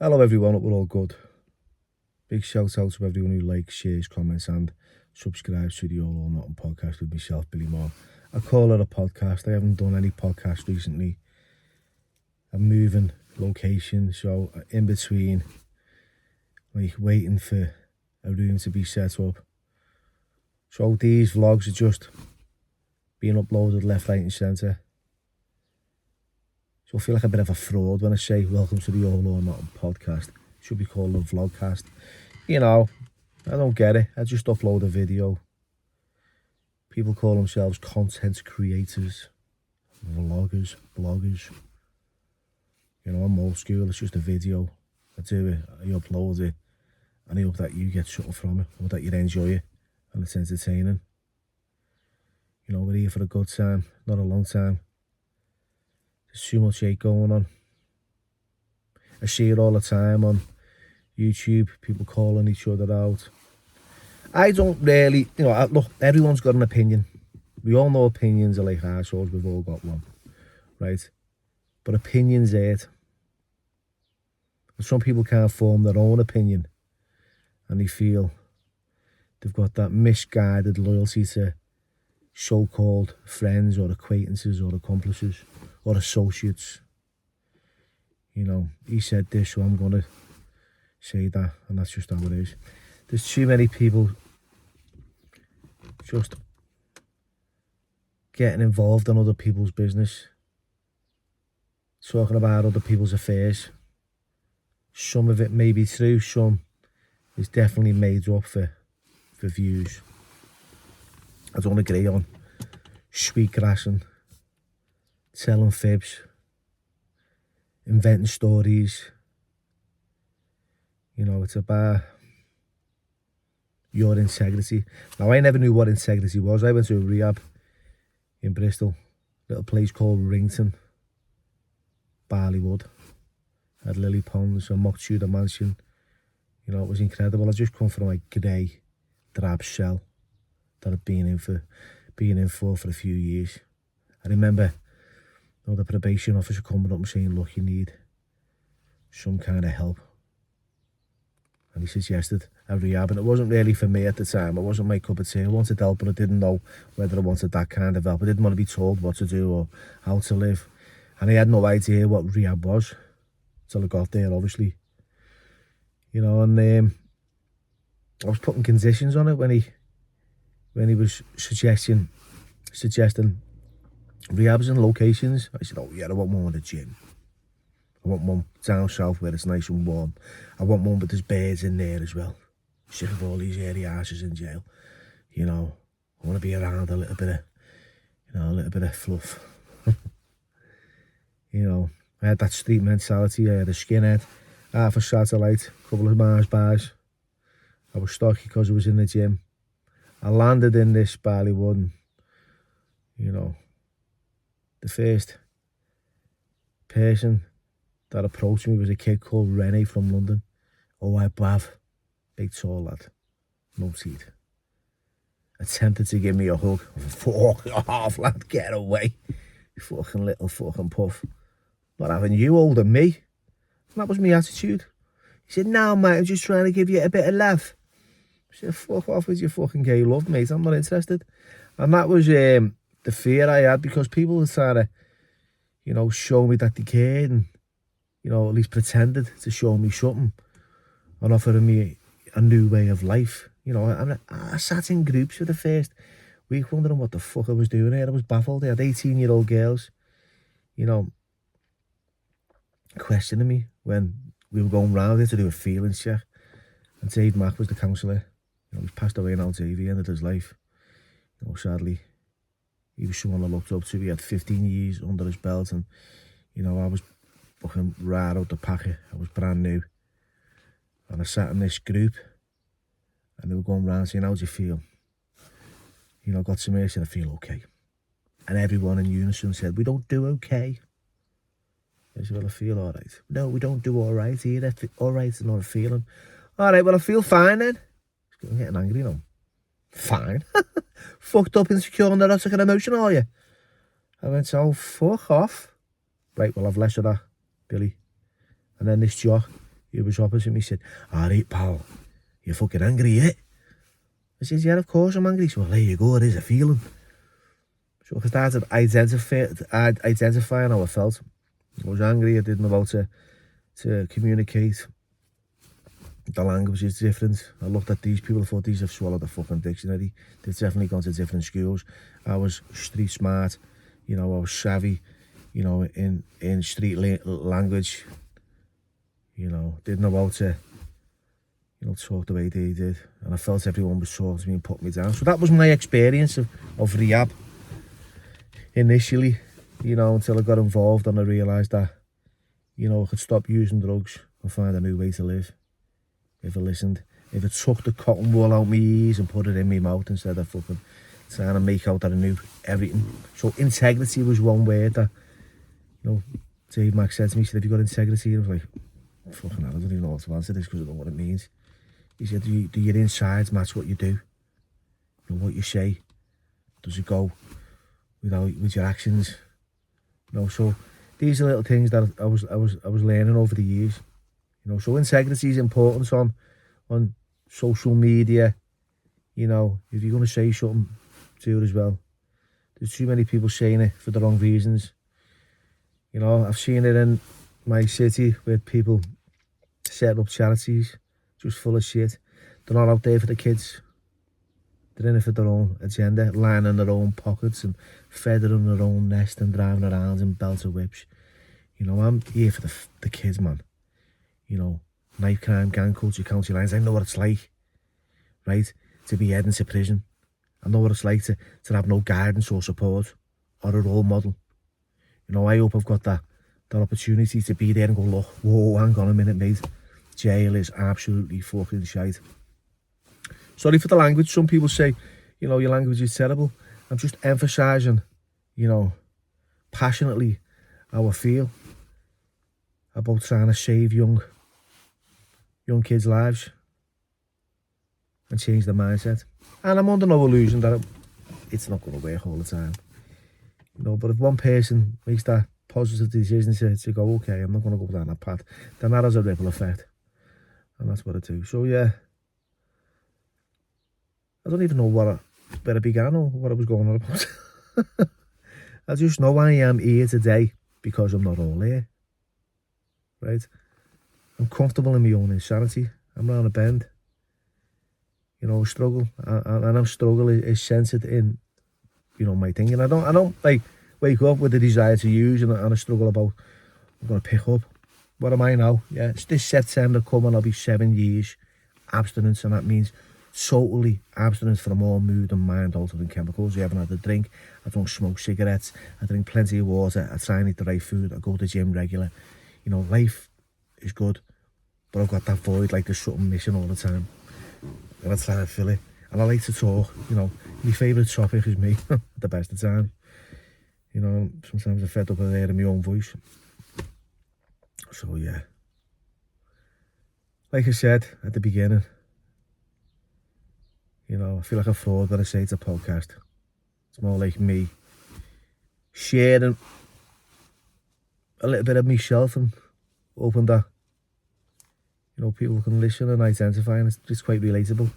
Hello everyone, hope we're all good. Big shout out to everyone who likes, shares, comments and subscribes to the All or Nothing podcast with myself, Billy Moore. I call it a podcast. I haven't done any podcast recently. I'm moving location, so in between, like waiting for a room to be set up. So these vlogs are just being uploaded left, right and centre. So I feel like a bit of a fraud when I say welcome to the All or Nothing podcast. It should be called a vlogcast. You know, I don't get it. I just upload a video. People call themselves content creators, vloggers, bloggers. You know, I'm old school. It's just a video. I do it, I upload it, and I hope that you get something from it, or that you enjoy it, and it's entertaining. You know, we're here for a good time, not a long time. There's too much hate going on. I see it all the time on YouTube, people calling each other out. I don't really, look, everyone's got an opinion. We all know opinions are like assholes, we've all got one, right? But opinions hurt. Some people can't form their own opinion, and they feel they've got that misguided loyalty to so-called friends or acquaintances or accomplices or associates. You know, he said this, so I'm going to say that, and that's just how it is. There's too many people just getting involved in other people's business, talking about other people's affairs. Some of it may be true, some is definitely made up for views. I don't agree on sweetgrassing, telling fibs, inventing stories. You know, it's about your integrity. Now, I never knew what integrity was. I went to a rehab in Bristol, little place called Rington, Barleywood. Had lily ponds, a mock Tudor mansion. You know, it was incredible. I just come from a grey, drab cell that I'd been in for a few years. I remember the probation officer coming up and saying, look, you need some kind of help. And he suggested a rehab, and it wasn't really for me at the time. It wasn't my cup of tea. I wanted help, but I didn't know whether I wanted that kind of help. I didn't want to be told what to do or how to live. And I had no idea what rehab was till I got there, obviously. You know, and I was putting conditions on it when he was suggesting rehabs and locations. I said, oh yeah, I want one with a gym. I want one down south where it's nice and warm. I want one with there's birds in there as well. Sick of all these hairy asses in jail. You know, I want to be around a little bit of fluff. You know, I had that street mentality. I had a skinhead, half a satellite, a couple of Mars bars. I was stocky because I was in the gym. I landed in this Barleywood, and, you know, the first person that approached me was a kid called Rennie from London. Oh, I bav. Big tall lad. No teeth. Attempted to give me a hug. Fuck off, lad. Get away. You fucking little fucking puff. Not having you older me. And that was my attitude. He said, no, mate, I'm just trying to give you a bit of love. I said, fuck off with your fucking gay love, mate. I'm not interested. And that was the fear I had, because people were trying to, you know, show me that they cared and, you know, at least pretended to show me something and offering me a new way of life. You know, I sat in groups for the first week wondering what the fuck I was doing here. I was baffled. They had 18-year-old girls, you know, questioning me when we were going round there to do a feelings check. And Dave Mack was the counsellor. You know, he's passed away now, Dave. He ended his life. You know, sadly, he was someone I looked up to. He had 15 years under his belt, and, you know, I was fucking right out the packet. I was brand new. And I sat in this group, and they were going round saying, how do you feel? You know, I got to me, I said, I feel okay. And everyone in unison said, we don't do okay. I said, well, I feel all right. No, we don't do all right either. All right is not a feeling. All right, well, I feel fine then. I'm getting angry now. Fine. Fucked up, insecure, and neurotic and emotional, are you? I went, oh, fuck off. Right, well, I've less of that, Billy. And then this jock, he was opposite me, said, "All right, pal, you're fucking angry, yeah?" I said, "Yeah, of course I'm angry." So, well, there you go, it is a feeling. So I started identifying how I felt. I was angry, I didn't know how to communicate. The language is different. I looked at these people, I thought these have swallowed a fucking dictionary. They've definitely gone to different schools. I was street smart, I was savvy, in street language. Didn't know how to, talk the way they did. And I felt everyone was talking to me and put me down. So that was my experience of rehab initially, until I got involved and I realised that, I could stop using drugs and find a new way to live. If I listened, if I took the cotton wool out my ears and put it in my mouth instead of fucking trying to make out that I knew everything. So integrity was one word that, Dave Mack said to me, he said, "Have you got integrity?" And I was like, fucking hell, I don't even know what to answer this because I don't know what it means. He said, do your insides match what you do? What you say, does it go with your actions? So these are little things that I was learning over the years. So integrity is important on social media. If you're going to say something, do it as well. There's too many people saying it for the wrong reasons. I've seen it in my city where people setting up charities just full of shit. They're not out there for the kids. They're in it for their own agenda, lining their own pockets and feathering their own nest and driving around in belts of whips. I'm here for the kids, man. Knife crime, gang culture, county lines. I know what it's like, right, to be heading to prison. I know what it's like to have no guidance or support or a role model. I hope I've got that opportunity to be there and go, look, whoa, hang on a minute, mate. Jail is absolutely fucking shite. Sorry for the language. Some people say, your language is terrible. I'm just emphasising, passionately how I feel about trying to save young kids' lives and change their mindset. And I'm under no illusion that it's not going to work all the time. But if one person makes that positive decision to go, okay, I'm not going to go down that path, then that has a ripple effect. And that's what I do. So yeah, I don't even know where I began or what I was going on about. I just know I am here today because I'm not all there. Right? I'm comfortable in my own insanity. I'm round a bend. Struggle. And I'm struggle is centered in, my thinking. I don't like wake up with the desire to use and I struggle about, I'm going to pick up. What am I now? Yeah, it's this September coming, I'll be 7 years abstinence, and that means totally abstinence from all mood and mind altering chemicals. I haven't had a drink, I don't smoke cigarettes, I drink plenty of water, I try and eat the right food, I go to the gym regular. Life is good, but I've got that void like there's something missing all the time. And I try to fill it. And I like to talk, my favourite topic is me at the best of times. Sometimes I'm fed up of hearing my own voice. So yeah. Like I said at the beginning, I feel like a fraud when I say it's a podcast. It's more like me sharing a little bit of myself and hoping that, people can listen and identify, and it's quite relatable.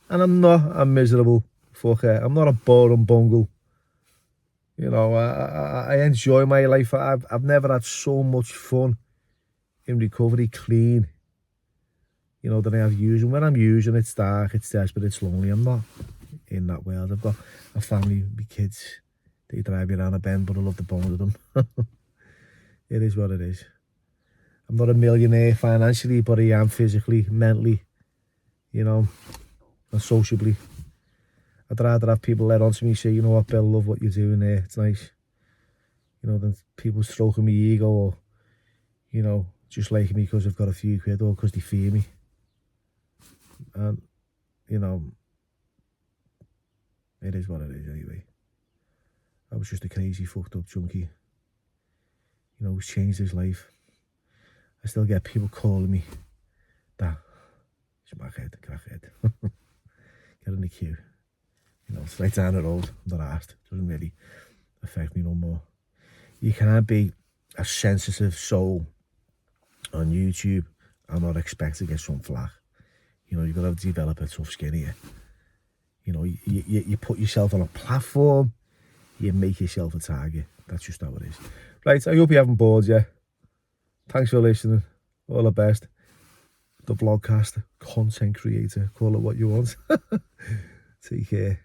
And I'm not a miserable fucker. I'm not a boring bungle. I enjoy my life. I've never had so much fun in recovery, clean, than I have using. When I'm using, it's dark, it's desperate, it's lonely. I'm not in that world. I've got a family, my kids. They drive me around a bend, but I love the bone of them. It is what it is. I'm not a millionaire financially, but I am physically, mentally, and sociably. I'd rather have people let on to me say, what, Bill, love what you're doing there. It's nice. Than people stroking my ego or, just liking me because I've got a few quid or because they fear me. And, it is what it is anyway. I was just a crazy, fucked up junkie. Who's changed his life. I still get people calling me that smackhead, crackhead. Get in the queue. It's right down the road. I'm not asked. It doesn't really affect me no more. You can't be a sensitive soul on YouTube and not expect to get some flack. You know, you've got to develop a tough skin here. You know, you put yourself on a platform, you make yourself a target. That's just how it is. Right, I hope you haven't bored you. Thanks for listening. All the best. The vlogcaster, content creator, call it what you want. Take care.